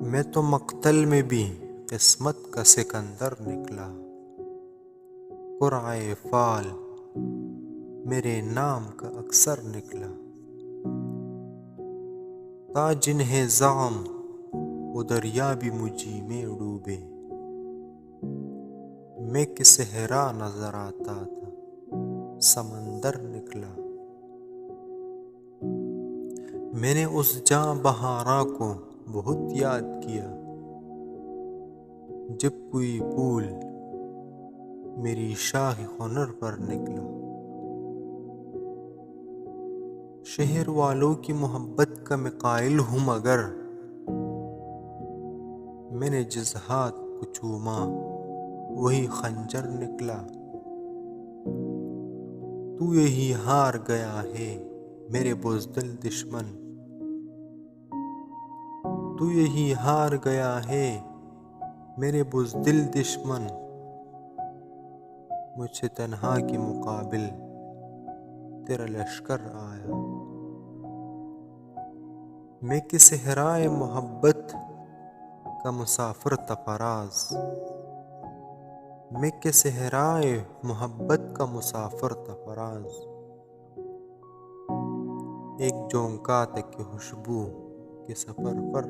میں تو مقتل میں بھی قسمت کا سکندر نکلا، قرعہ فال میرے نام کا اکثر نکلا۔ تا جنہیں زعم وہ دریا بھی مجھی میں ڈوبے، میں کہ صحرا نظر آتا تھا سمندر نکلا۔ میں نے اس جاں بہاراں کو بہت یاد کیا، جب کوئی پھول میری شاخ ہنر پر نکلا۔ شہر والوں کی محبت کا میں قائل ہوں، مگر میں نے جس ہاتھ کو چوما وہی خنجر نکلا۔ تو یہی ہار گیا ہے میرے بزدل دشمن، تو یہی ہار گیا ہے میرے بزدل دشمن۔ مجھ سے تنہا کے مقابل تیرا لشکر آیا۔ میں کہ صحرائے محبت کا مسافر تھا فراز، میں کہ صحرائے محبت کا مسافر تھا فراز۔ ایک جھونکا تک خوشبو کے سفر پر